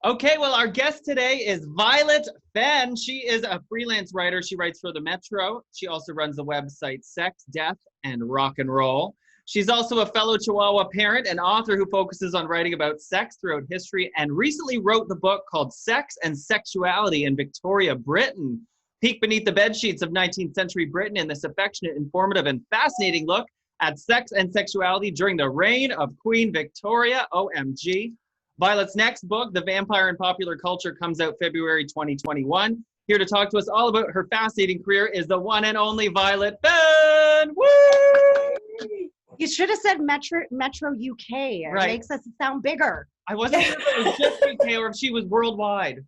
Okay, well, our guest today is Violet Fenn. She is a freelance writer. She writes for the Metro. She also runs the website Sex, Death, and Rock and Roll. She's also a fellow Chihuahua parent and author who focuses on writing about sex throughout history and recently wrote the book called Sex and Sexuality in Victoria, Britain. Peek beneath the bedsheets of 19th century Britain in this affectionate, informative, and fascinating look at sex and sexuality during the reign of Queen Victoria. OMG. Violet's next book, The Vampire in Popular Culture, comes out February 2021. Here to talk to us all about her fascinating career is the one and only Violet Fenn. Woo! You should have said Metro UK. It makes us sound bigger. I wasn't sure if it was just UK or if she was worldwide.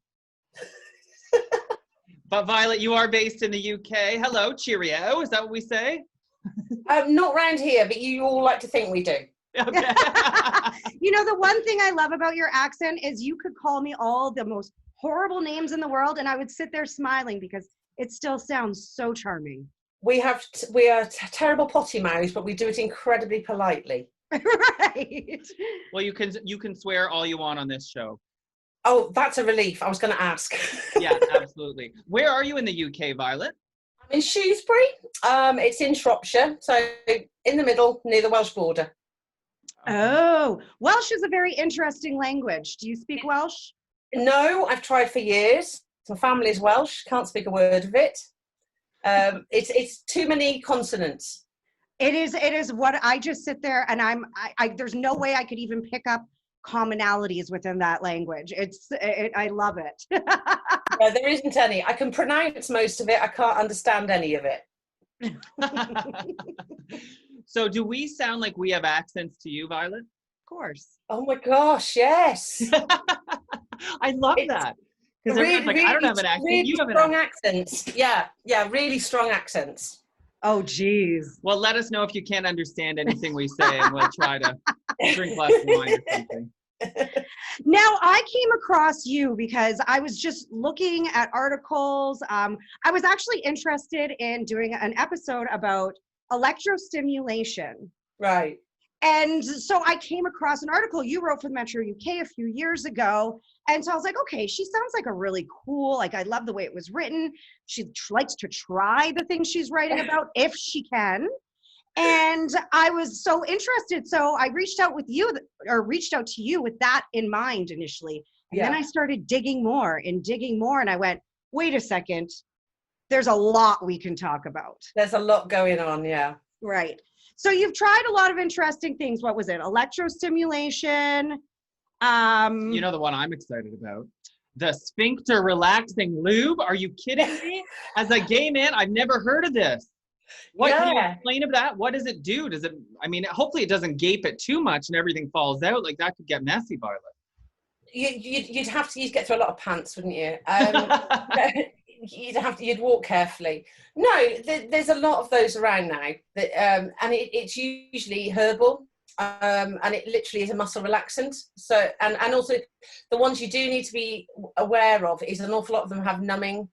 But Violet, you are based in the UK. Hello, cheerio. Is that what we say? Not round here, but you all like to think we do. Okay. You know, the one thing I love about your accent is you could call me all the most horrible names in the world and I would sit there smiling because it still sounds so charming. We are terrible potty mouths, but we do it incredibly politely. Right. Well, you can swear all you want on this show. Oh, that's a relief. I was going to ask. Yeah, absolutely. Where are you in the UK, Violet? I'm in Shrewsbury. It's in Shropshire, so in the middle, near the Welsh border. Oh, Welsh is a very interesting language. Do you speak Welsh? No, I've tried for years. My family's Welsh. Can't speak a word of it. It's too many consonants. It is what I just sit there and there's no way I could even pick up commonalities within that language. I love it. No, there isn't any. I can pronounce most of it. I can't understand any of it. So do we sound like we have accents to you, Violet? Of course. Oh my gosh, yes. I love that. Because everyone's like, I don't have an accent. Really You have an strong accent. accents. Yeah, really strong accents. Oh, geez. Well, let us know if you can't understand anything we say and we'll try to drink less wine or something. Now, I came across you because I was just looking at articles. I was actually interested in doing an episode about electrostimulation. Right. And so I came across an article you wrote for the Metro UK a few years ago. And so I was like, okay, she sounds like a really cool, like I love the way it was written. She likes to try the things she's writing about if she can. And I was so interested. So I reached out to you with that in mind initially. And then I started digging more. And I went, wait a second, there's a lot we can talk about. There's a lot going on, yeah. Right. So you've tried a lot of interesting things. What was it? Electrostimulation. You know the one I'm excited about? The Sphincter relaxing lube. Are you kidding me? As a gay man, I've never heard of this. Can you explain about that? What does it do? Hopefully it doesn't gape it too much and everything falls out. Like that could get messy, Violet. You'd get through a lot of pants, wouldn't you? You'd walk carefully. No, there's a lot of those around now that, and it's usually herbal, and it literally is a muscle relaxant. So, and also the ones you do need to be aware of is an awful lot of them have numbing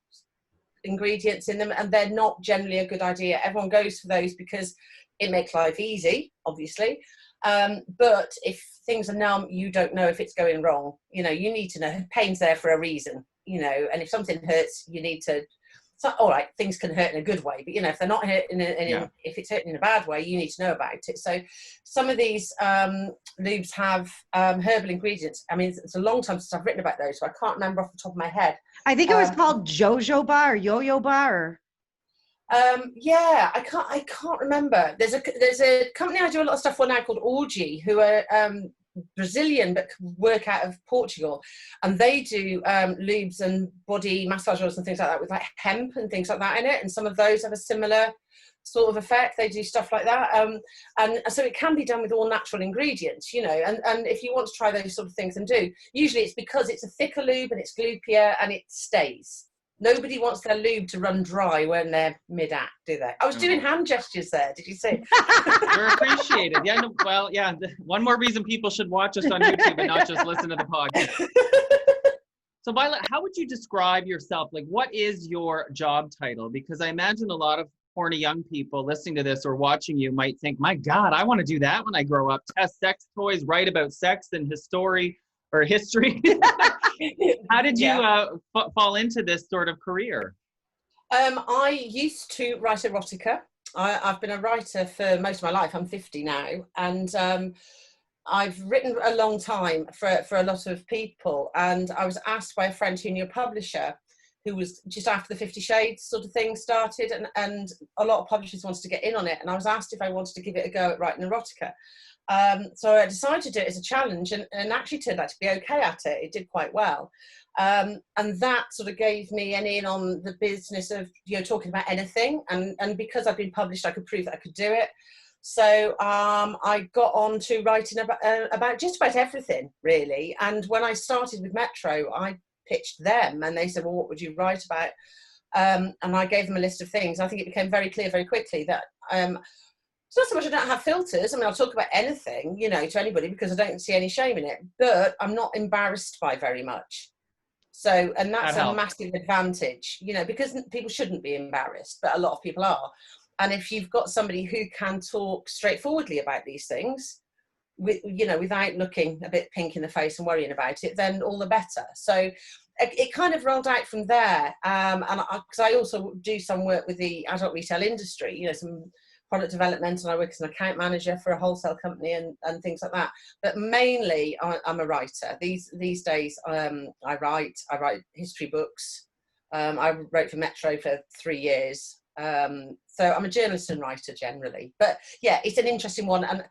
ingredients in them, and they're not generally a good idea. Everyone goes for those because it makes life easy, obviously. But if things are numb, you don't know if it's going wrong. You need to know pain's there for a reason. And if something hurts, you need to. So, all right, things can hurt in a good way, but if they're not hurting, if it's hurting in a bad way, you need to know about it. So, some of these lubes have herbal ingredients. I mean, it's a long time since I've written about those, so I can't remember off the top of my head. I think it was called jojoba or yo-yoba or. I can't remember. There's a company I do a lot of stuff for now called Orgy, who are Brazilian but work out of Portugal, and they do lubes and body massage oils and things like that with like hemp and things like that in it, and some of those have a similar sort of effect. They do stuff like that, and so it can be done with all natural ingredients, and if you want to try those sort of things, and usually it's because it's a thicker lube and it's gloopier and it stays. Nobody wants their lube to run dry when they're mid-act, do they? I was doing hand gestures there. Did you see? You're appreciated. Yeah. No, well, yeah. One more reason people should watch us on YouTube and not just listen to the podcast. So, Violet, how would you describe yourself? Like, what is your job title? Because I imagine a lot of horny young people listening to this or watching you might think, my God, I want to do that when I grow up. Test sex toys, write about sex and history. How did you Yeah. fall into this sort of career? I used to write erotica. I've been a writer for most of my life. I'm 50 now, and I've written a long time for a lot of people. And I was asked by a friend who knew a publisher who was just after the 50 Shades sort of thing started, and a lot of publishers wanted to get in on it. And I was asked if I wanted to give it a go at writing erotica. So I decided to do it as a challenge, and actually turned out to be okay at it. It did quite well. And that sort of gave me an in on the business of, you know, talking about anything. And because I'd been published, I could prove that I could do it. So I got on to writing about just about everything, really. And when I started with Metro, I pitched them, and they said, well, what would you write about? And I gave them a list of things. I think it became very clear very quickly that it's not so much I don't have filters. I mean, I'll talk about anything, you know, to anybody, because I don't see any shame in it. But I'm not embarrassed by very much. So, and that's a massive advantage, you know, because people shouldn't be embarrassed, but a lot of people are. And if you've got somebody who can talk straightforwardly about these things, you know, without looking a bit pink in the face and worrying about it, then all the better. So it kind of rolled out from there. And because I also do some work with the adult retail industry, you know, some product development, and I work as an account manager for a wholesale company and things like that. But mainly I'm a writer. These days I write history books. I wrote for Metro for 3 years. So I'm a journalist and writer generally. But yeah, it's an interesting one. And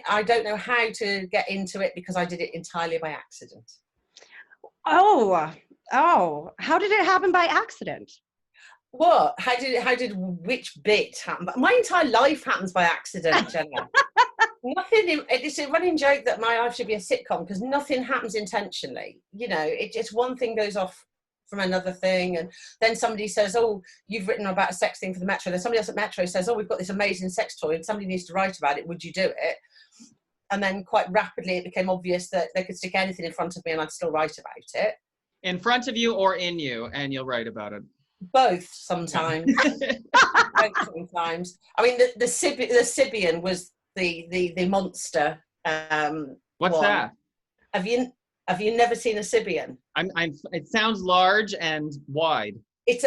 I don't know how to get into it because I did it entirely by accident. Oh, how did it happen by accident? What? How did which bit happen? My entire life happens by accident, Jenna. It's a running joke that my life should be a sitcom because nothing happens intentionally. You know, it just one thing goes off from another thing, and then somebody says, oh, you've written about a sex thing for the Metro. Then somebody else at Metro says, oh, we've got this amazing sex toy and somebody needs to write about it. Would you do it? And then quite rapidly it became obvious that they could stick anything in front of me and I'd still write about it. In front of you or in you, and you'll write about it. Both sometimes. Both sometimes. I mean, the Sibian was the monster. What's one. that? Have you never seen a Sibian? It sounds large and wide. It's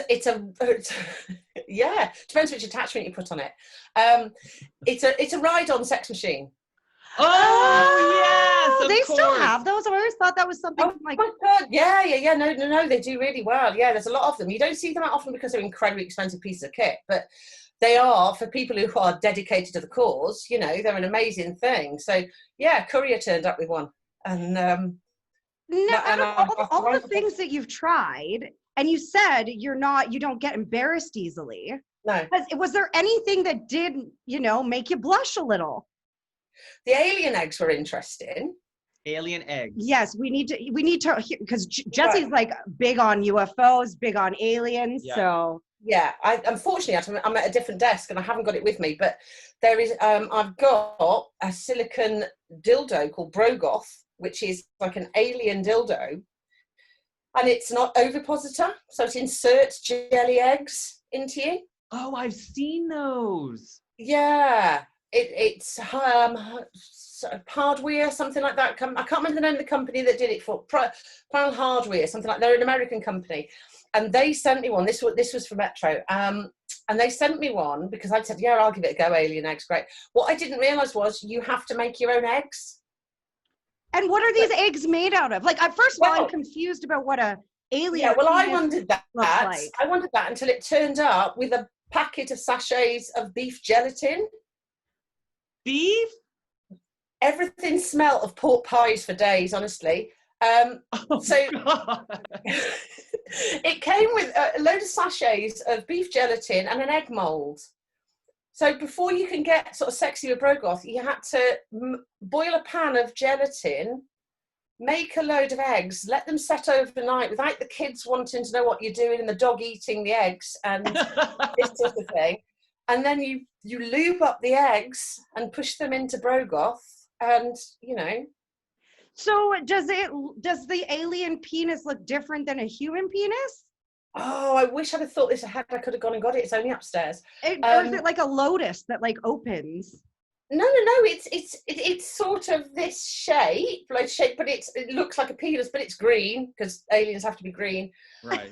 yeah. Depends which attachment you put on it. It's a ride-on sex machine. Oh yes, they of course. still have those. I always thought that was something like. Oh my God. Yeah. No, they do really well. Yeah, there's a lot of them. You don't see them that often because they're incredibly expensive pieces of kit, but they are, for people who are dedicated to the cause, you know, they're an amazing thing. So yeah, Courier turned up with one, and all the things that you've tried, and you said you don't get embarrassed easily. No. Was there anything that did, you know, make you blush a little? The alien eggs were interesting. Alien eggs. Yes, we need to because Jesse's like big on UFOs, big on aliens. Yeah. So yeah, unfortunately I'm at a different desk and I haven't got it with me. But there is I've got a silicone dildo called Brogoth, which is like an alien dildo, and it's not ovipositor, so it inserts jelly eggs into you. Oh, I've seen those. Yeah. It's Hardware, something like that. I can't remember the name of the company that did it for. Primal Hardware, something like. They're an American company, and they sent me one. This was for Metro, and they sent me one because I said, "Yeah, I'll give it a go." Alien eggs, great. What I didn't realise was you have to make your own eggs. And what are these eggs made out of? Like, first of all, I'm confused about what a alien. Yeah, well, I wondered that. Like. I wondered that until it turned up with a packet of sachets of beef gelatin. Beef? Everything smelt of pork pies for days, honestly. It came with a load of sachets of beef gelatin and an egg mould. So before you can get sort of sexy with Brogoth, you had to boil a pan of gelatin, make a load of eggs, let them set overnight without the kids wanting to know what you're doing and the dog eating the eggs and this sort of thing. And then you lube up the eggs and push them into Brogoth, and you know. So does the alien penis look different than a human penis? Oh, I wish I'd have thought this ahead. I could have gone and got it. It's only upstairs. Or is it like a lotus that like opens? No. It's sort of this shape, but it looks like a penis, but it's green because aliens have to be green. Right.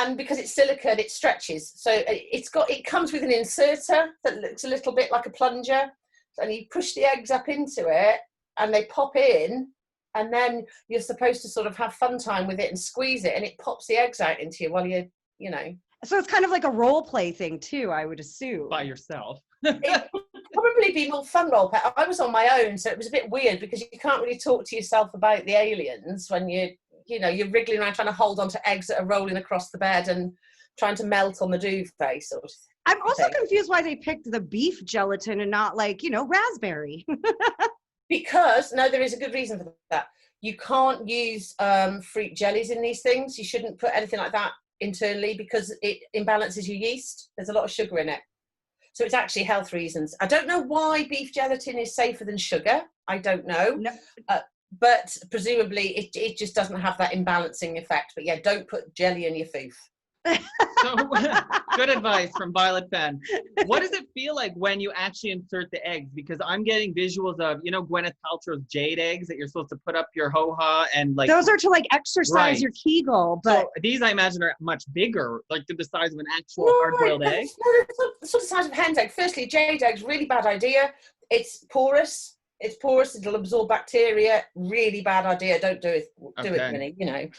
And because it's silicone, it stretches. So it comes with an inserter that looks a little bit like a plunger, and you push the eggs up into it, and they pop in, and then you're supposed to sort of have fun time with it and squeeze it, and it pops the eggs out into you while you know. So it's kind of like a role play thing too, I would assume. By yourself. It would probably be more fun role play. I was on my own, so it was a bit weird because you can't really talk to yourself about the aliens when you're wriggling around trying to hold on to eggs that are rolling across the bed and trying to melt on the duvet sort of thing. I'm also confused why they picked the beef gelatin and not like, raspberry. Because, no, there is a good reason for that. You can't use fruit jellies in these things. You shouldn't put anything like that internally because it imbalances your yeast. There's a lot of sugar in it. So it's actually health reasons. I don't know why beef gelatin is safer than sugar. I don't know. No. But presumably it just doesn't have that imbalancing effect. But yeah, don't put jelly in your food. So good advice from Violet Fenn. What does it feel like when you actually insert the eggs? Because I'm getting visuals of, Gwyneth Paltrow's jade eggs that you're supposed to put up your ho-ha and like. Those are to like exercise your Kegel, but so these I imagine are much bigger, like they're the size of an actual hard-boiled egg. No, it's the sort of size of a hen's egg. Firstly, jade eggs, really bad idea. It's porous. It'll absorb bacteria. Really bad idea. Don't do it. Do it, Minnie.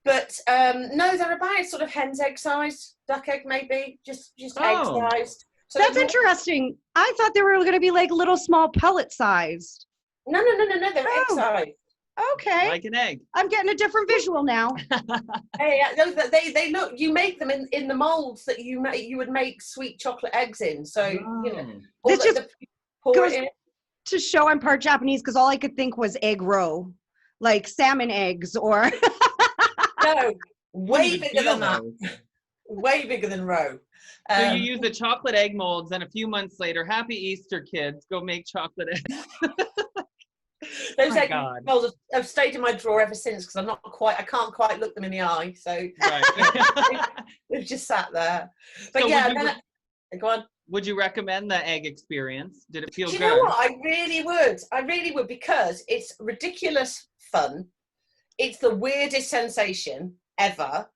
But no, they're about sort of hen's egg sized, duck egg maybe, just egg sized. So that's interesting. I thought they were going to be like little small pellet sized. No, they're egg sized. Okay. Like an egg. I'm getting a different visual now. They look. You make them in the molds that you would make sweet chocolate eggs in. So This just goes to show I'm part Japanese because all I could think was egg roe, like salmon eggs or. No, way bigger than that. Way bigger than roe. So you use the chocolate egg molds, and a few months later, Happy Easter, kids, go make chocolate eggs. Those egg molds have stayed in my drawer ever since because I can't quite look them in the eye. So they've just sat there. But so go on. Would you recommend the egg experience? Did it feel good? Do you know what? I really would because it's ridiculous fun. It's the weirdest sensation ever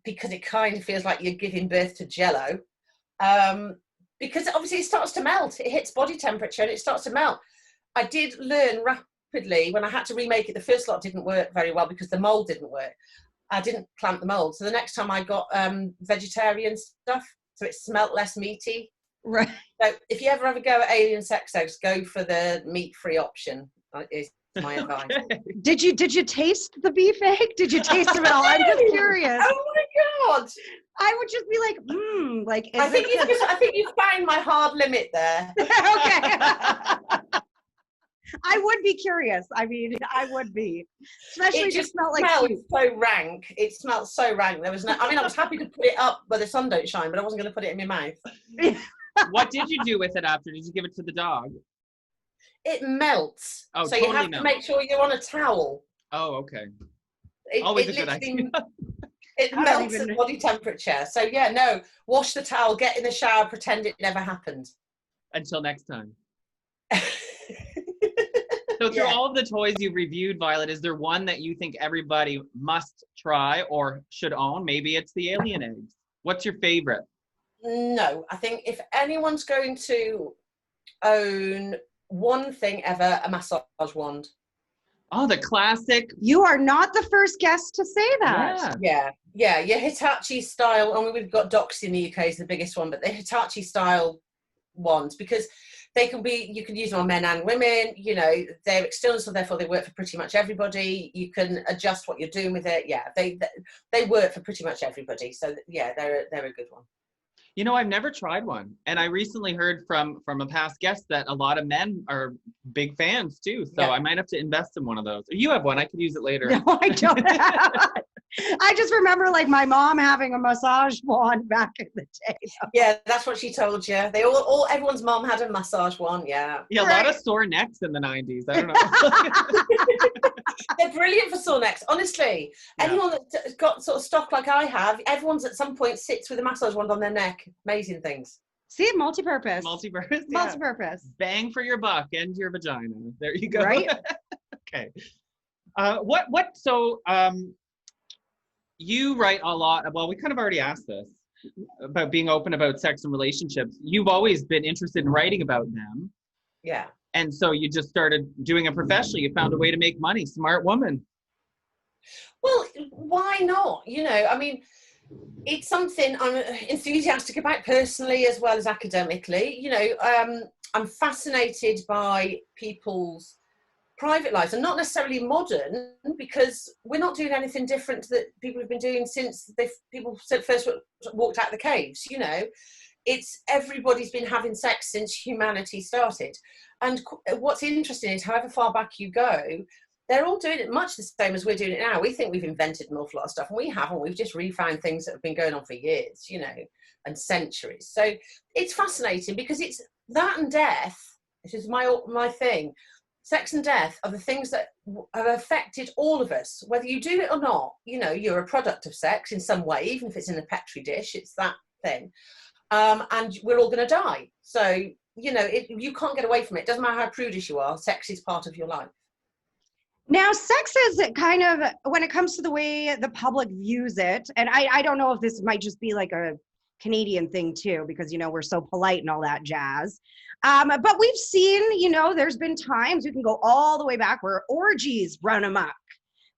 because it kind of feels like you're giving birth to Jell-O because obviously it starts to melt. It hits body temperature and it starts to melt. I did learn rapidly when I had to remake it. The first lot didn't work very well because the mold didn't work. I didn't clamp the mold. So the next time I got vegetarian stuff, so it smelt less meaty. Right. So if you ever have a go at alien sex eggs, go for the meat-free option. Is my advice. Did you taste the beef egg? Did you taste them at all? I'm just curious. Oh my god! I would just be like, like. I think you found my hard limit there. Okay. I would be curious. I mean, I would be, especially it just smelled like so rank. It smelled so rank. There was no. I mean, I was happy to put it up where the sun don't shine, but I wasn't going to put it in my mouth. What did you do with it after? Did you give it to the dog? It melts. Oh, so totally you have to make sure you're on a towel. Oh, okay. Always a good idea. It melts at body temperature. So yeah, no, wash the towel, get in the shower, pretend it never happened. Until next time. So through all of the toys you've reviewed, Violet, is there one that you think everybody must try or should own? Maybe it's the alien eggs. What's your favorite? No, I think if anyone's going to own one thing ever, a massage wand. Oh, the classic. You are not the first guest to say that. Yeah, your Hitachi style. I mean, we've got Doxy in the UK is the biggest one, but the Hitachi style wands, because they can be, you can use them on men and women, they're external, so therefore they work for pretty much everybody. You can adjust what you're doing with it. Yeah, they work for pretty much everybody. So yeah, they're a good one. I've never tried one. And I recently heard from a past guest that a lot of men are big fans too. So I might have to invest in one of those. You have one. I could use it later. No, I don't. I just remember like my mom having a massage wand back in the day. Yeah, that's what she told you. Everyone's mom had a massage wand. Yeah. Yeah, a lot of sore necks in the 90s. I don't know. They're brilliant for sore necks. Honestly, anyone that's got sort of stock like I have, everyone's at some point sits with a massage wand on their neck. Amazing things. See, multi-purpose. Multi-purpose. Yeah. Multi-purpose. Bang for your buck and your vagina. There you go. Right? Okay. You write a lot. Well, we kind of already asked this about being open about sex and relationships. You've always been interested in writing about them. Yeah. And so you just started doing it professionally. You found a way to make money. Smart woman. Well, why not? You know, I mean, it's something I'm enthusiastic about personally as well as academically. You know, I'm fascinated by people's private lives, and not necessarily modern, because we're not doing anything different that people have been doing since people first walked out the caves. You know, it's everybody's been having sex since humanity started. And what's interesting is, however far back you go, they're all doing it much the same as we're doing it now. We think we've invented an awful lot of stuff, and we haven't. We've just refound things that have been going on for years, you know, and centuries. So it's fascinating because it's that and death. This is my thing. Sex and death are the things that have affected all of us, whether you do it or not. You know, you're a product of sex in some way, even if it's in a petri dish. It's that thing, and we're all going to die. So you know, you can't get away from it. Doesn't matter how prudish you are. Sex is part of your life. Now, sex is kind of, when it comes to the way the public views it, and I don't know if this might just be like a Canadian thing too, because, you know, we're so polite and all that jazz. But we've seen, you know, there's been times we can go all the way back where orgies run amok.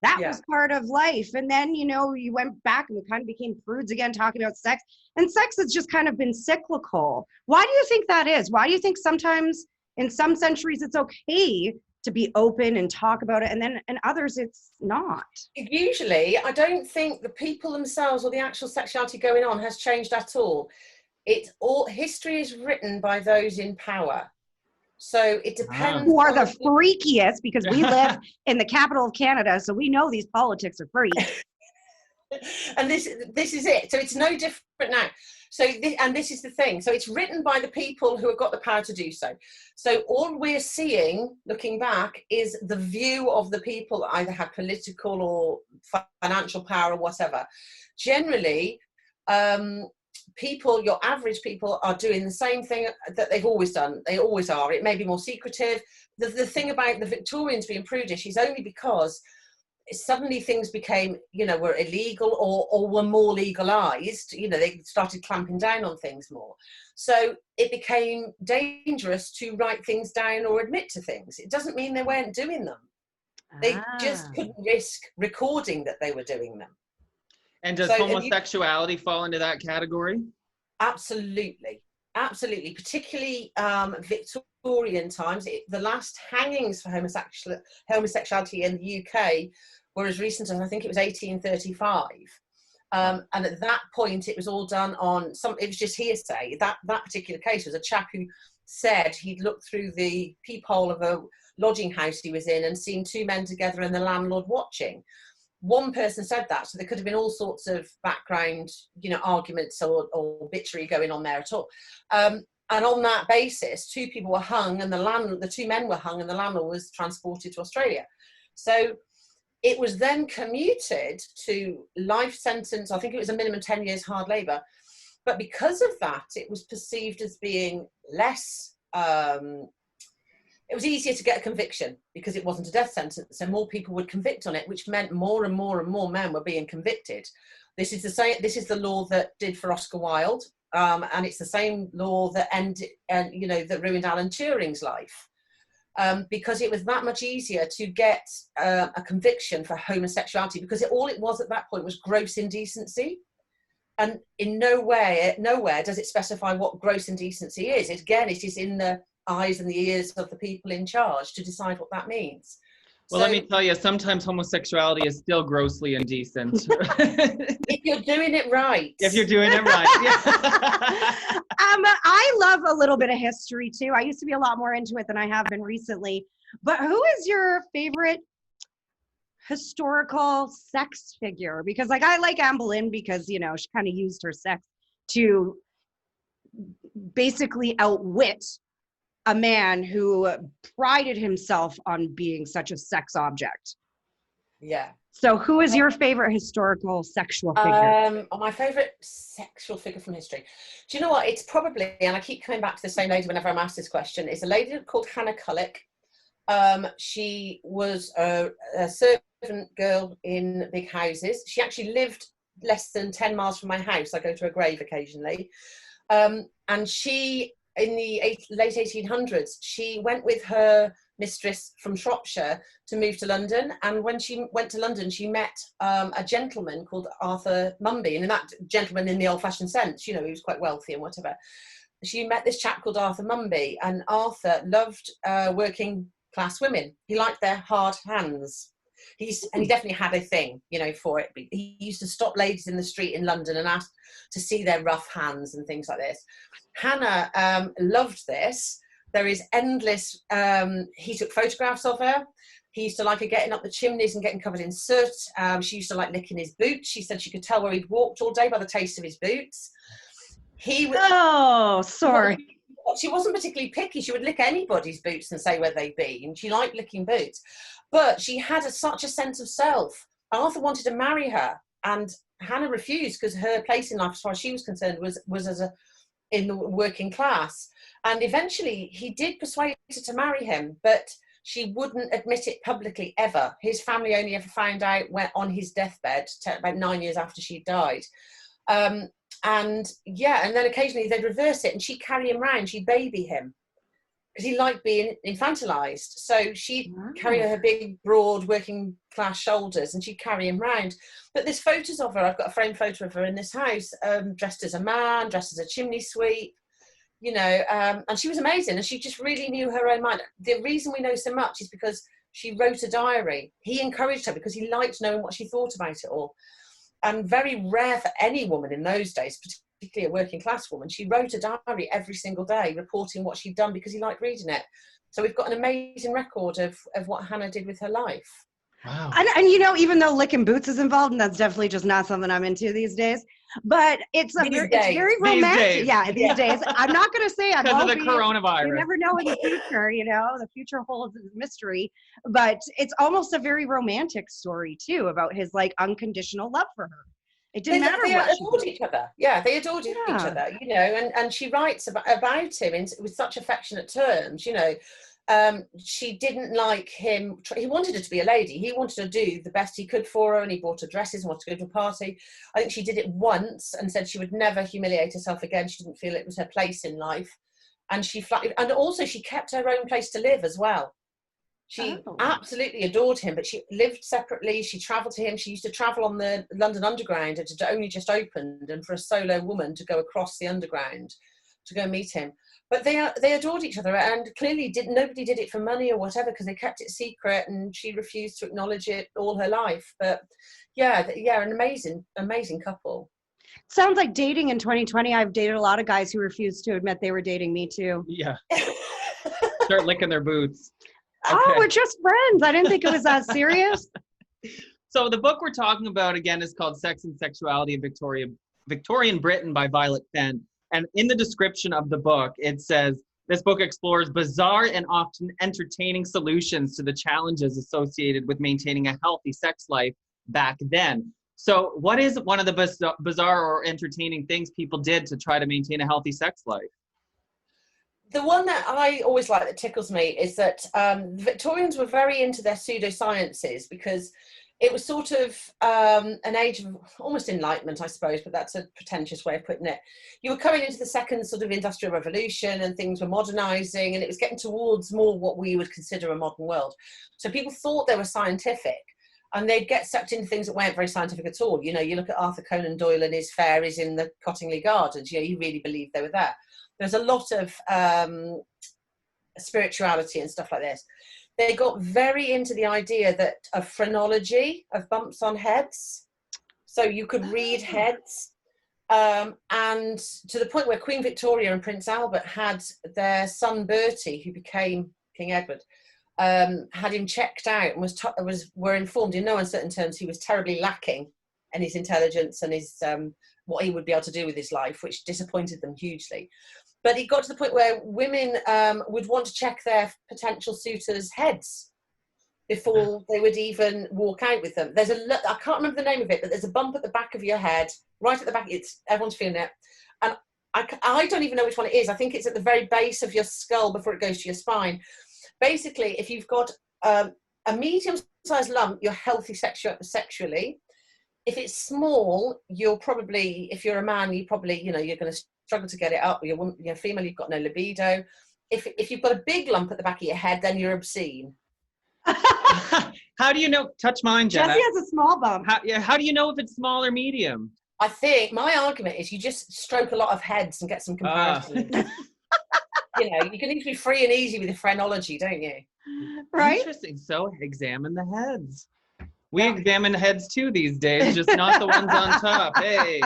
That was part of life. And then, you know, you went back and we kind of became prudes again, talking about sex. And sex has just kind of been cyclical. Why do you think that is? Why do you think sometimes in some centuries it's okay to be open and talk about it, and then in others it's not? Usually, I don't think the people themselves or the actual sexuality going on has changed at all. History is written by those in power. So it depends. Who are the freakiest, because we live in the capital of Canada, so we know these politics are freaks. And this is it. So it's no different now. So this is the thing. So it's written by the people who have got the power to do so. So all we're seeing, looking back, is the view of the people that either had political or financial power or whatever. Generally, your average people are doing the same thing that they've always done. They always are. It may be more secretive. The thing about the Victorians being prudish is only because suddenly things became, you know, were illegal or were more legalized. You know, they started clamping down on things more. So it became dangerous to write things down or admit to things. It doesn't mean they weren't doing them. They just couldn't risk recording that they were doing them. And does homosexuality fall into that category? Absolutely. Absolutely. Particularly Victorian times. The last hangings for homosexuality in the UK were as recent as, I think it was 1835. And at that point, it was all done on it was just hearsay. That particular case was a chap who said he'd looked through the peephole of a lodging house he was in and seen two men together and the landlord watching. One person said that, so there could have been all sorts of background, you know, arguments or bitchery going on there at all. And on that basis, two people were hung, and the two men were hung, and the landlord was transported to Australia. So it was then commuted to life sentence. I think it was a minimum 10 years hard labour. But because of that, it was perceived as being less. It was easier to get a conviction because it wasn't a death sentence, so more people would convict on it, which meant more and more and more men were being convicted. This is the law that did for Oscar Wilde, and it's the same law that that ruined Alan Turing's life, because it was that much easier to get a conviction for homosexuality, because all it was at that point was gross indecency, and in nowhere does it specify what gross indecency is. It is in the eyes and the ears of the people in charge to decide what that means. Well, let me tell you, sometimes homosexuality is still grossly indecent. If you're doing it right. If you're doing it right. Yeah. I love a little bit of history too. I used to be a lot more into it than I have been recently. But who is your favorite historical sex figure? Because I like Anne Boleyn because, you know, she kind of used her sex to basically outwit a man who prided himself on being such a sex object. Yeah. So who is your favorite historical sexual figure? My favourite sexual figure from history. Do you know what? It's probably, and I keep coming back to the same lady whenever I'm asked this question, is a lady called Hannah Cullick. She was a servant girl in big houses. She actually lived less than 10 miles from my house. I go to her grave occasionally. And she, in the late 1800s, she went with her mistress from Shropshire to move to London. And when she went to London, she met a gentleman called Arthur Mumby. And in that gentleman, in the old-fashioned sense, you know, he was quite wealthy and whatever. She met this chap called Arthur Mumby, and Arthur loved working class women. He liked their hard hands. And he definitely had a thing, you know, for it. He used to stop ladies in the street in London and ask to see their rough hands and things like this. Hannah loved this. There is endless, he took photographs of her. He used to like her getting up the chimneys and getting covered in soot. She used to like licking his boots. She said she could tell where he'd walked all day by the taste of his boots. Oh, sorry. She wasn't particularly picky. She would lick anybody's boots and say where they'd be, and she liked licking boots. But she had such a sense of self. Arthur wanted to marry her, and Hannah refused because her place in life, as far as she was concerned, was in the working class. And eventually, he did persuade her to marry him, but she wouldn't admit it publicly ever. His family only ever found out when on his deathbed, about 9 years after she died. And then occasionally they'd reverse it, and she'd carry him around, she'd baby him, because he liked being infantilized. So she'd carry her big, broad, working class shoulders, and she'd carry him around. But there's photos of her. I've got a framed photo of her in this house, dressed as a man, dressed as a chimney sweep, you know, and she was amazing, and she just really knew her own mind. The reason we know so much is because she wrote a diary. He encouraged her because he liked knowing what she thought about it all. And very rare for any woman in those days, particularly a working class woman, she wrote a diary every single day reporting what she'd done because he liked reading it. So we've got an amazing record of what Hannah did with her life. Wow. And you know, even though licking boots is involved, and that's definitely just not something I'm into these days, but it's very romantic. Yeah, these days. I'm not going to say I'm because of the coronavirus. You never know in the future, you know, the future holds a mystery, but it's almost a very romantic story too about his like unconditional love for her. It didn't matter they what adored each other. Yeah, they adored each other, you know, and she writes about him with such affectionate terms, you know. She didn't like him. He wanted her to be a lady. He wanted to do the best he could for her, and he bought her dresses and wanted to go to a party. I think she did it once and said she would never humiliate herself again. She didn't feel it was her place in life. And and also she kept her own place to live as well. She absolutely adored him, but she lived separately. She travelled to him. She used to travel on the London Underground. It had only just opened, and for a solo woman to go across the Underground to go meet him. But they adored each other, and clearly nobody did it for money or whatever, because they kept it secret, and she refused to acknowledge it all her life. But yeah, an amazing couple. Sounds like dating in 2020. I've dated a lot of guys who refused to admit they were dating me too. Yeah. Start licking their boots. Okay. Oh, we're just friends. I didn't think it was that serious. So the book we're talking about again is called Sex and Sexuality in Victorian Britain by Violet Fenn. And in the description of the book, it says, this book explores bizarre and often entertaining solutions to the challenges associated with maintaining a healthy sex life back then. So what is one of the bizarre or entertaining things people did to try to maintain a healthy sex life? The one that I always like that tickles me is that the Victorians were very into their pseudosciences, because it was sort of an age of almost enlightenment, I suppose, but that's a pretentious way of putting it. You were coming into the second sort of industrial revolution, and things were modernizing, and it was getting towards more what we would consider a modern world. So people thought they were scientific, and they'd get sucked into things that weren't very scientific at all. You know, you look at Arthur Conan Doyle and his fairies in the Cottingley Gardens, you know, you really believed they were there. There's a lot of spirituality and stuff like this. They got very into the idea of phrenology, of bumps on heads. So you could read heads. And to the point where Queen Victoria and Prince Albert had their son Bertie, who became King Edward, had him checked out and were informed in no uncertain terms he was terribly lacking in his intelligence and his what he would be able to do with his life, which disappointed them hugely. But it got to the point where women would want to check their potential suitors' heads. before they would even walk out with them. There's I can't remember the name of it, but there's a bump at the back of your head, right at the back. Everyone's feeling it. And I don't even know which one it is. I think it's at the very base of your skull before it goes to your spine. Basically, if you've got a medium-sized lump, you're healthy sexually. If it's small, if you're a man, you're going to struggle to get it up. You're female, you've got no libido. If you've got a big lump at the back of your head, then you're obscene. How do you know? Touch mine, Jenna. Jessie has a small bump. How do you know if it's small or medium? I think my argument is you just stroke a lot of heads and get some comparison. You can need to be free and easy with your phrenology, don't you? Right? Interesting. So examine the heads. We examine heads too these days, just not the ones on top. Hey.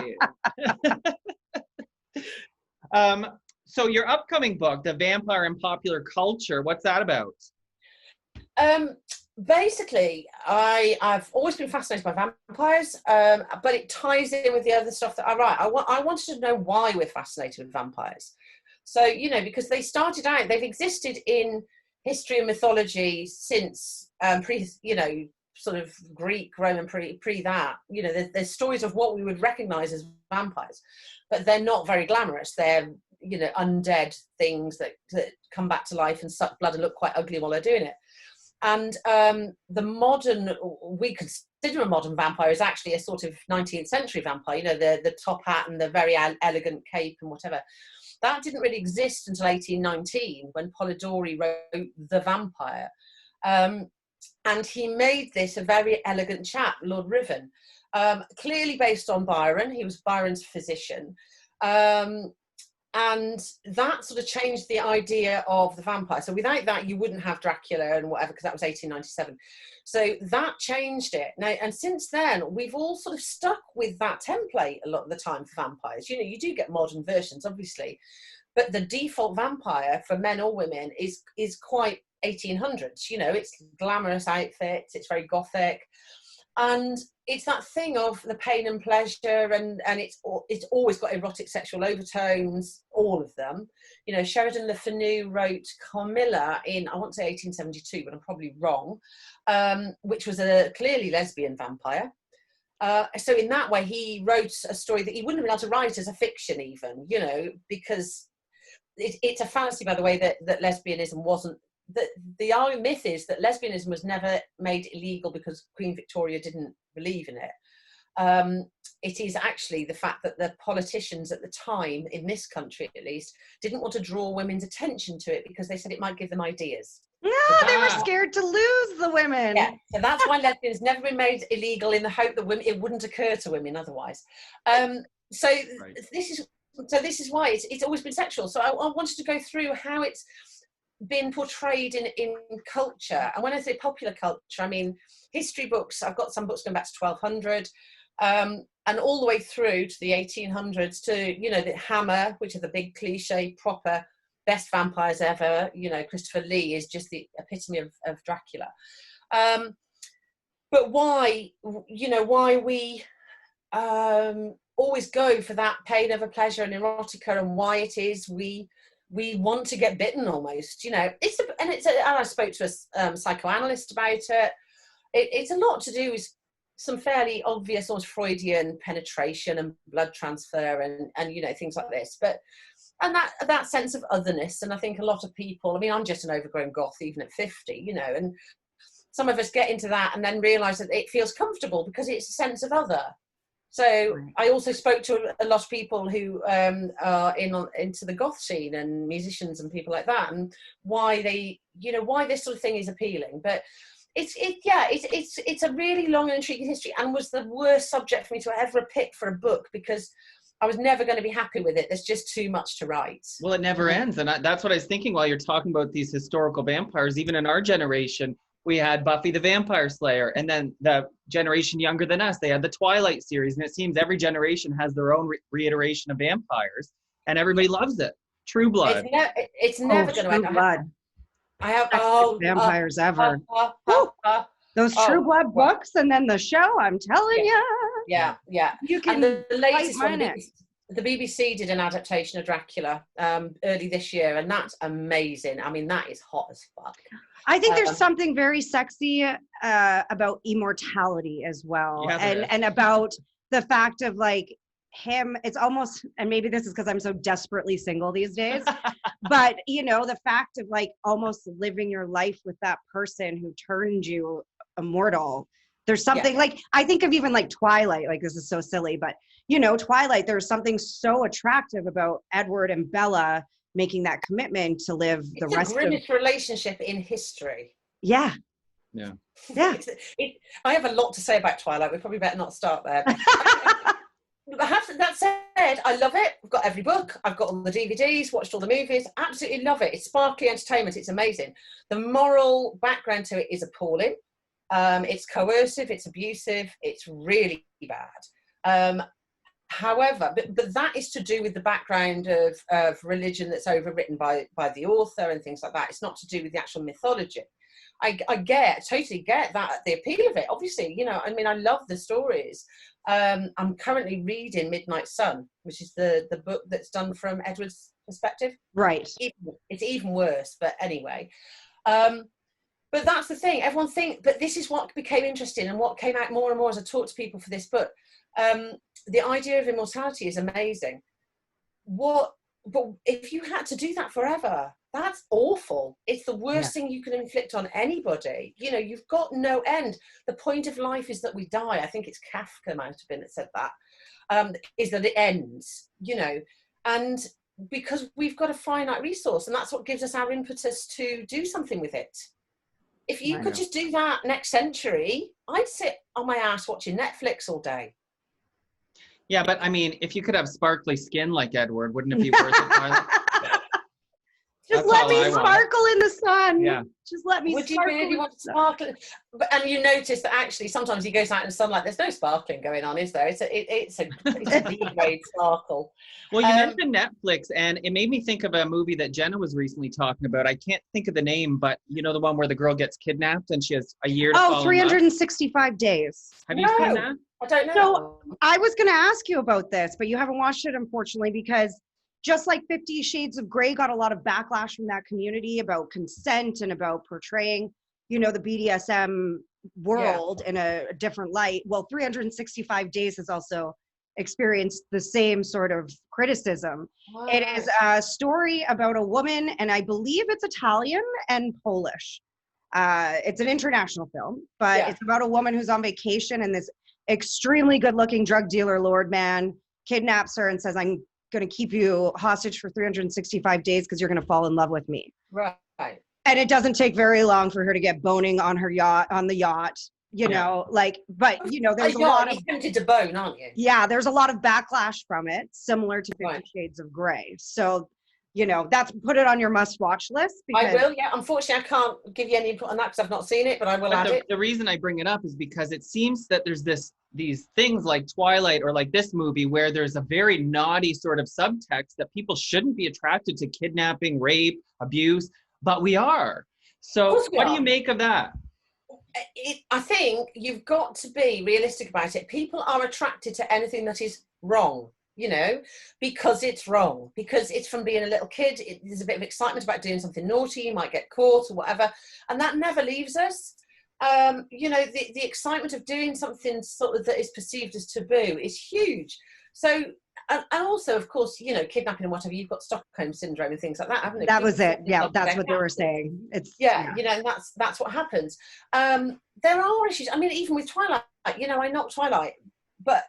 So your upcoming book, The Vampire in Popular Culture, what's that about? Basically, I've always been fascinated by vampires, but it ties in with the other stuff that I write. I wanted to know why we're fascinated with vampires. So, because they started out, they've existed in history and mythology since sort of Greek, Roman, pre that. There's stories of what we would recognize as vampires, but they're not very glamorous. They're, undead things that come back to life and suck blood and look quite ugly while they're doing it. And we consider a modern vampire is actually a sort of 19th century vampire, the top hat and the very elegant cape and whatever. That didn't really exist until 1819 when Polidori wrote The Vampire. And he made this a very elegant chap, Lord Ruthven, clearly based on Byron. He was Byron's physician. And that sort of changed the idea of the vampire. So without that, you wouldn't have Dracula and whatever, because that was 1897. So that changed it. Now, and since then, we've all sort of stuck with that template a lot of the time for vampires. You do get modern versions, obviously, but the default vampire for men or women is quite 1800s. It's glamorous outfits, it's very gothic. And it's that thing of the pain and pleasure, and it's always got erotic sexual overtones, all of them. Sheridan Le Fanu wrote Carmilla in, I want to say 1872, but I'm probably wrong, which was a clearly lesbian vampire. So in that way, he wrote a story that he wouldn't have been able to write as a fiction even, because it's a fallacy, by the way, that lesbianism wasn't. The myth is that lesbianism was never made illegal because Queen Victoria didn't believe in it. It is actually the fact that the politicians at the time, in this country at least, didn't want to draw women's attention to it because they said it might give them ideas. No, they were scared to lose the women. Yeah, so that's why lesbians never been made illegal, in the hope that it wouldn't occur to women otherwise. So right. This is why it's always been sexual. So I wanted to go through how it's been portrayed in culture. And when I say popular culture, I mean history books. I've got some books going back to 1200 and all the way through to the 1800s to, the Hammer, which are the big cliche, proper, best vampires ever. Christopher Lee is just the epitome of Dracula. But why we always go for that pain over pleasure and erotica, and why it is we want to get bitten almost, and I spoke to a psychoanalyst about it. It's a lot to do with some fairly obvious sort of Freudian penetration and blood transfer and things like this, and that sense of otherness. And I think a lot of people, I'm just an overgrown goth even at 50, and some of us get into that and then realise that it feels comfortable because it's a sense of other. So I also spoke to a lot of people who are into the goth scene and musicians and people like that, and why this sort of thing is appealing. But it's a really long and intriguing history, and was the worst subject for me to ever pick for a book because I was never going to be happy with it. There's just too much to write. Well, it never ends, and that's what I was thinking while you're talking about these historical vampires. Even in our generation, we had Buffy the Vampire Slayer, and then the generation younger than us, they had the Twilight series, and it seems every generation has their own reiteration of vampires, and everybody loves it. True Blood. It's never going to end. Blood. I have vampires ever. Those True Blood books, and then the show. I'm telling you. Yeah. You can the latest one. the BBC did an adaptation of Dracula early this year, and that's amazing. I mean, that is hot as fuck. I think there's something very sexy about immortality as well, and about the fact of like him. It's almost, and maybe this is because I'm so desperately single these days, but you know, the fact of like almost living your life with that person who turned you immortal. There's something like, I think of even like Twilight, like this is so silly, but you know, Twilight, there's something so attractive about Edward and Bella making that commitment to live the rest of... It's the grimmest relationship in history. Yeah. Yeah. Yeah. I have a lot to say about Twilight. We probably better not start there. That said, I love it. I've got every book. I've got all the DVDs, watched all the movies. Absolutely love it. It's sparkly entertainment. It's amazing. The moral background to it is appalling. It's coercive. It's abusive. It's really bad. However, but that is to do with the background of religion that's overwritten by the author and things like that. It's not to do with the actual mythology. I totally get that, the appeal of it. Obviously, you know, I mean, I love the stories. I'm currently reading Midnight Sun, which is the book that's done from Edward's perspective. Right. It's even worse, but anyway. But that's the thing. Everyone but this is what became interesting and what came out more and more as I talked to people for this book. The idea of immortality is amazing. But if you had to do that forever, that's awful. It's the worst thing you can inflict on anybody. You know, you've got no end. The point of life is that we die. I think it's Kafka might have been that said that, is that it ends, you know, and because we've got a finite resource, and that's what gives us our impetus to do something with it. If you could just do that next century, I'd sit on my ass watching Netflix all day. Yeah, but I mean, if you could have sparkly skin like Edward, wouldn't it be worth it? Just let me sparkle in the sun. Yeah. Just let me sparkle. Would you really want to sparkle? And you notice that actually sometimes he goes out in the sunlight, there's no sparkling going on, is there? It's a B-grade sparkle. Well, you mentioned Netflix, and it made me think of a movie that Jenna was recently talking about. I can't think of the name, but you know the one where the girl gets kidnapped and she has a year to fall in love? 365 Days. Have you seen that? I don't know. So I was going to ask you about this, but you haven't watched it, unfortunately, because just like 50 Shades of Grey got a lot of backlash from that community about consent and about portraying, you know, the BDSM world in a different light. Well, 365 Days has also experienced the same sort of criticism. Wow. It is a story about a woman, and I believe it's Italian and Polish. It's an international film, but it's about a woman who's on vacation, and this extremely good-looking drug dealer lord man kidnaps her and says, I'm going to keep you hostage for 365 days because you're going to fall in love with me. Right. And it doesn't take very long for her to get boning on her yacht, on the yacht, you know, like, but you know, there's a lot of... You're tempted to bone, aren't you? Yeah, there's a lot of backlash from it, similar to 50 Shades of Grey. So, you know, put it on your must-watch list. Because I will, yeah. Unfortunately, I can't give you any input on that because I've not seen it, but I will add it. The reason I bring it up is because it seems that there's these things like Twilight or like this movie where there's a very naughty sort of subtext that people shouldn't be attracted to kidnapping, rape, abuse, but we are. So what do you make of that? I think you've got to be realistic about it. People are attracted to anything that is wrong, you know, because it's wrong, because it's from being a little kid. There's a bit of excitement about doing something naughty, you might get caught or whatever, and that never leaves us. You know, the excitement of doing something sort of that is perceived as taboo is huge. So, and also, of course, you know, kidnapping and whatever, you've got Stockholm syndrome and things like that, haven't you? That was it. Yeah, that's what they were saying. It's you know, and that's what happens. There are issues. I mean, even with Twilight, you know, I knock Twilight, but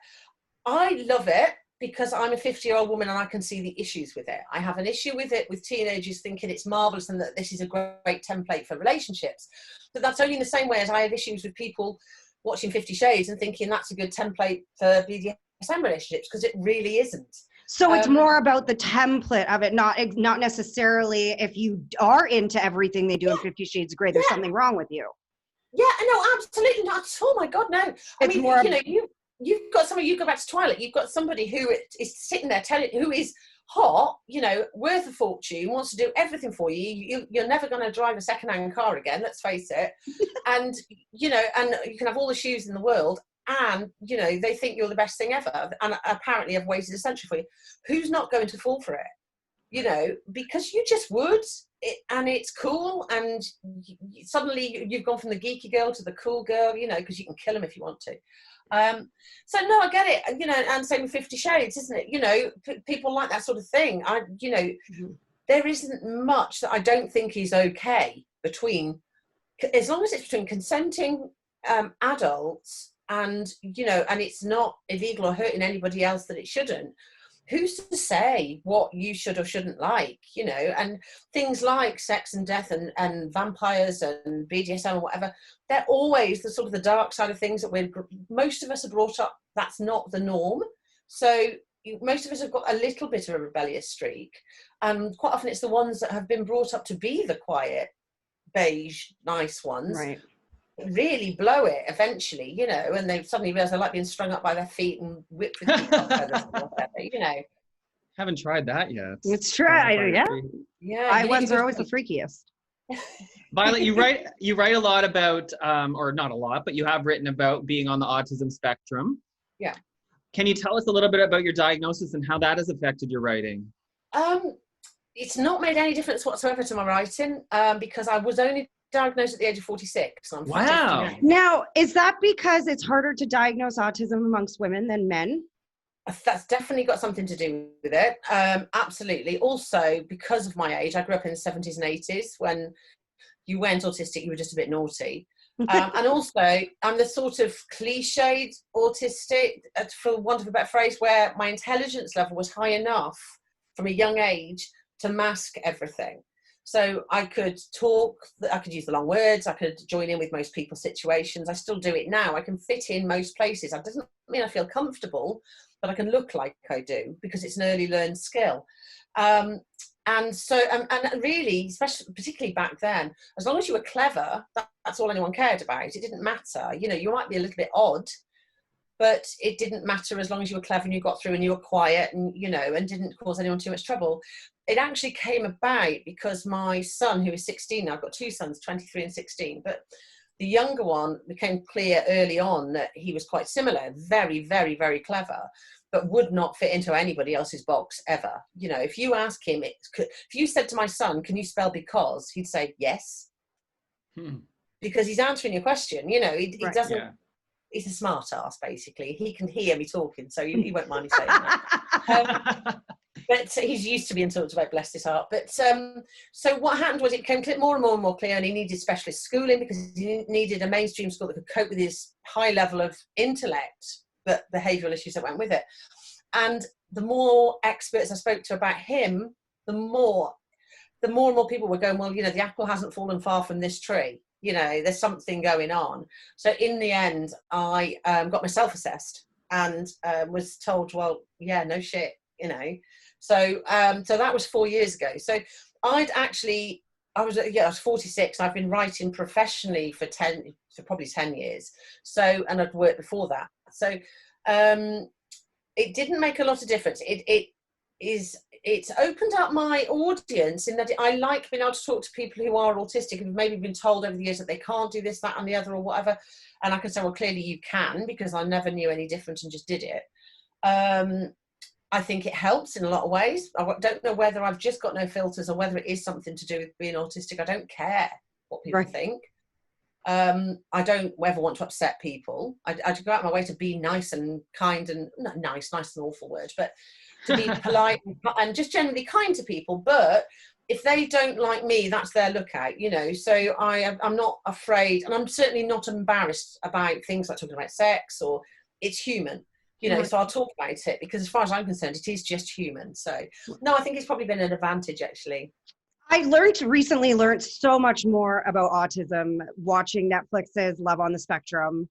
I love it because I'm a 50-year-old woman and I can see the issues with it. I have an issue with it, with teenagers thinking it's marvelous and that this is a great template for relationships. But that's only in the same way as I have issues with people watching 50 Shades and thinking that's a good template for BDSM relationships, because it really isn't. So it's more about the template of it, not necessarily if you are into everything they do in 50 Shades of Grey, there's something wrong with you. Yeah, no, absolutely not. Oh my God, no. I mean, you know, you've got somebody, you go back to Twilight, you've got somebody who is sitting there who is hot, you know, worth a fortune, wants to do everything for you. You're never going to drive a second-hand car again, let's face it. And, you know, and you can have all the shoes in the world, and you know they think you're the best thing ever, and apparently have waited a century for you. Who's not going to fall for it? You know, because you just would, and it's cool, and suddenly you've gone from the geeky girl to the cool girl, you know, because you can kill them if you want to. So no, I get it, you know, and same with 50 Shades, isn't it? You know, people like that sort of thing. You know, there isn't much that I don't think is okay between, as long as it's between consenting adults, and you know, and it's not illegal or hurting anybody else that it shouldn't. Who's to say what you should or shouldn't like, you know? And things like sex and death and vampires and BDSM or whatever, they're always the sort of the dark side of things that most of us are brought up, that's not the norm. So most of us have got a little bit of a rebellious streak. Quite often it's the ones that have been brought up to be the quiet, beige, nice ones. Right. Really blow it eventually, you know, and they suddenly realize they like being strung up by their feet and whipped with peacock feathers or whatever, you know. Haven't tried that yet. It's true. Yeah. Yeah. I ones are always the freakiest. Violet, you write a lot about, or not a lot, but you have written about being on the autism spectrum. Yeah. Can you tell us a little bit about your diagnosis and how that has affected your writing? It's not made any difference whatsoever to my writing, because I was only diagnosed at the age of 46. And I'm wow. Now, is that because it's harder to diagnose autism amongst women than men? That's definitely got something to do with it. Absolutely. Also, because of my age, I grew up in the 70s and 80s when you weren't autistic, you were just a bit naughty. And also, I'm the sort of cliched autistic, for want of a better phrase, where my intelligence level was high enough from a young age to mask everything. So I could talk, I could use the long words, I could join in with most people's situations. I still do it now. I can fit in most places. That doesn't mean I feel comfortable, but I can look like I do because it's an early learned skill. And so, and really, especially particularly back then, as long as you were clever, that's all anyone cared about. It didn't matter. You know, you might be a little bit odd, but it didn't matter as long as you were clever and you got through and you were quiet and, you know, and didn't cause anyone too much trouble. It actually came about because my son, who is 16 now, I've got two sons, 23 and 16, but the younger one became clear early on that he was quite similar, very, very, very clever, but would not fit into anybody else's box ever. You know, if you ask him, if you said to my son, can you spell because? He'd say yes. Because he's answering your question, you know, he doesn't, he's a smart ass, basically. He can hear me talking, so he won't mind me saying that. But he's used to being talked about, bless his heart. But so what happened was it became more and more clear, and he needed specialist schooling because he needed a mainstream school that could cope with his high level of intellect, but behavioural issues that went with it. And the more experts I spoke to about him, the more and more people were going, well, you know, the apple hasn't fallen far from this tree. You know, there's something going on. So in the end, I got myself assessed and was told, well, yeah, no shit, you know. So that was 4 years ago. So I was 46. I've been writing professionally for probably 10 years. So, and I'd worked before that. So it didn't make a lot of difference. It's opened up my audience in that I like being able to talk to people who are autistic and have maybe been told over the years that they can't do this, that, and the other, or whatever. And I can say, well, clearly you can, because I never knew any different and just did it. I think it helps in a lot of ways. I don't know whether I've just got no filters or whether it is something to do with being autistic. I don't care what people think. I don't ever want to upset people. I go out of my way to be nice and kind, and not nice is an awful word, but to be polite and just generally kind to people. But if they don't like me, that's their lookout, you know. So I'm not afraid, and I'm certainly not embarrassed about things like talking about sex, or it's human. You know, so I'll talk about it because as far as I'm concerned, it is just human. So, no, I think it's probably been an advantage, actually. I recently learned so much more about autism watching Netflix's Love on the Spectrum.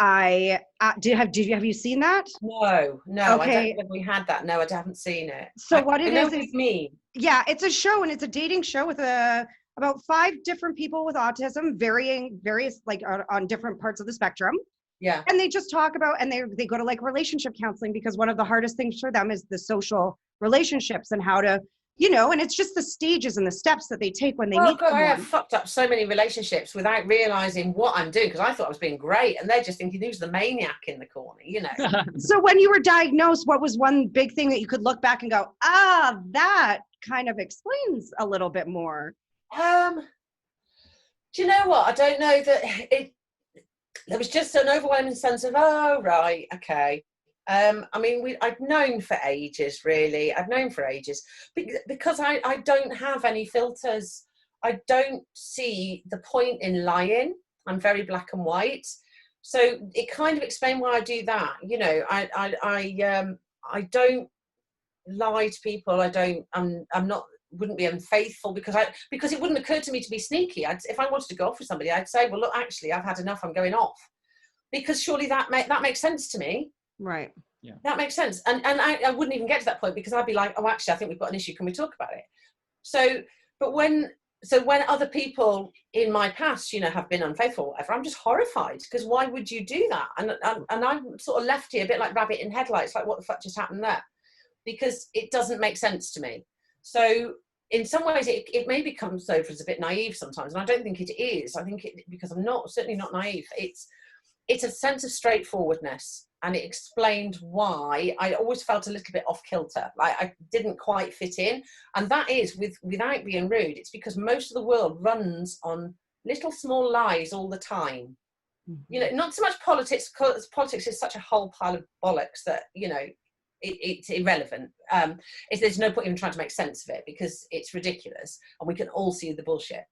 Have you seen that? No. Okay. I don't think we had that. No, I haven't seen it. So what it is me. Yeah, it's a show, and it's a dating show with about 5 different people with autism, various like on different parts of the spectrum. Yeah. And they just talk about, and they go to like relationship counseling, because one of the hardest things for them is the social relationships and how to, you know, and it's just the stages and the steps that they take when they Oh meet God, I have someone. fucked up so many relationships without realizing what I'm doing, because I thought I was being great, and they're just thinking who's the maniac in the corner, you know. So when you were diagnosed, what was one big thing that you could look back and go, ah, that kind of explains a little bit more? Do you know what? I don't know that there was just an overwhelming sense of, oh, right, okay. I mean, I've known for ages, really. I've known for ages. Because I don't have any filters. I don't see the point in lying. I'm very black and white. So it kind of explained why I do that. You know, I don't lie to people. I'm not, wouldn't be unfaithful because it wouldn't occur to me to be sneaky. If I wanted to go off with somebody, I'd say, well, look, actually, I've had enough. I'm going off. Because surely that makes sense to me. Right. Yeah. That makes sense. And I wouldn't even get to that point because I'd be like, oh, actually, I think we've got an issue. Can we talk about it? So when other people in my past, you know, have been unfaithful or whatever, I'm just horrified because why would you do that? And I'm sort of left here a bit like rabbit in headlights, like what the fuck just happened there? Because it doesn't make sense to me. So in some ways it maybe comes over as a bit naive sometimes. And I don't think it is. I think because I'm certainly not naive. It's a sense of straightforwardness. And it explained why I always felt a little bit off kilter. Like I didn't quite fit in. And that is, without being rude, it's because most of the world runs on little small lies all the time. Mm-hmm. You know, not so much politics, because politics is such a whole pile of bollocks that, you know, it's irrelevant. There's no point even trying to make sense of it because it's ridiculous and we can all see the bullshit.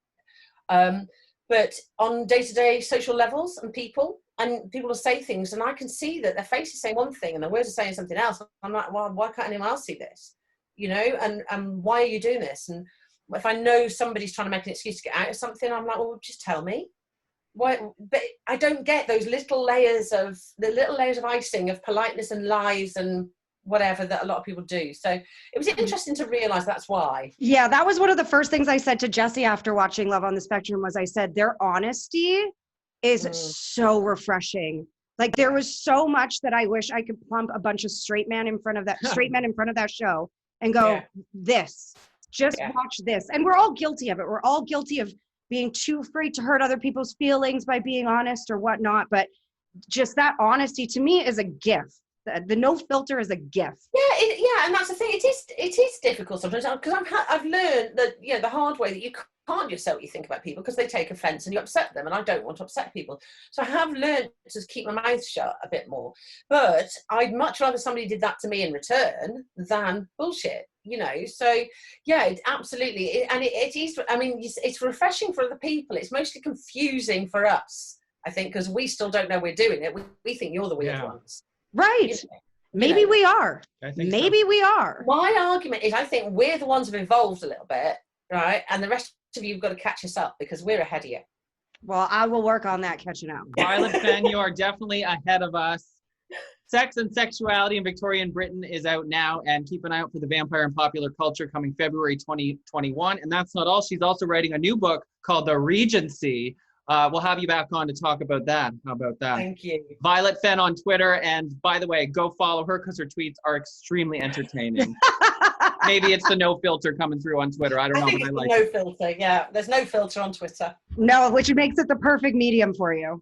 But on day-to-day social levels and people will say things and I can see that their face is saying one thing and their words are saying something else. I'm like, well, why can't anyone else see this? You know, and why are you doing this? And if I know somebody's trying to make an excuse to get out of something, I'm like, well, just tell me. Why? But I don't get those little layers of icing of politeness and lies and whatever that a lot of people do. So it was interesting to realize that's why. Yeah, that was one of the first things I said to Jesse after watching Love on the Spectrum was I said their honesty is so refreshing. Like there was so much that I wish I could plump a bunch of straight men in front of that show and go, watch this. And we're all guilty of it. We're all guilty of being too afraid to hurt other people's feelings by being honest or whatnot. But just that honesty to me is a gift. The no filter is a gift. Yeah, and that's the thing. It is difficult sometimes because I've learned that, you know, the hard way that you can't just say what you think about people because they take offence and you upset them, and I don't want to upset people. So I have learned to keep my mouth shut a bit more. But I'd much rather somebody did that to me in return than bullshit, you know. So yeah, it absolutely, and it is. I mean, it's refreshing for other people. It's mostly confusing for us, I think, because we still don't know we're doing it. We think you're the weird ones. Right. Maybe we are. Maybe we are. My argument is I think we're the ones who've evolved a little bit, right? And the rest of you have got to catch us up because we're ahead of you. Well, I will work on that catching up. Violet Fenn, you are definitely ahead of us. Sex and Sexuality in Victorian Britain is out now, and keep an eye out for The Vampire and Popular Culture coming February 2021. And that's not all. She's also writing a new book called The Regency. We'll have you back on to talk about that. How about that? Thank you. Violet Fenn on Twitter. And by the way, go follow her because her tweets are extremely entertaining. Maybe it's the no filter coming through on Twitter. I don't know. I think it's no filter. Yeah, there's no filter on Twitter. No, which makes it the perfect medium for you.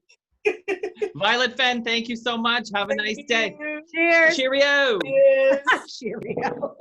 Violet Fenn, thank you so much. Have a nice day. Cheers. Cheerio. Cheers. Cheerio.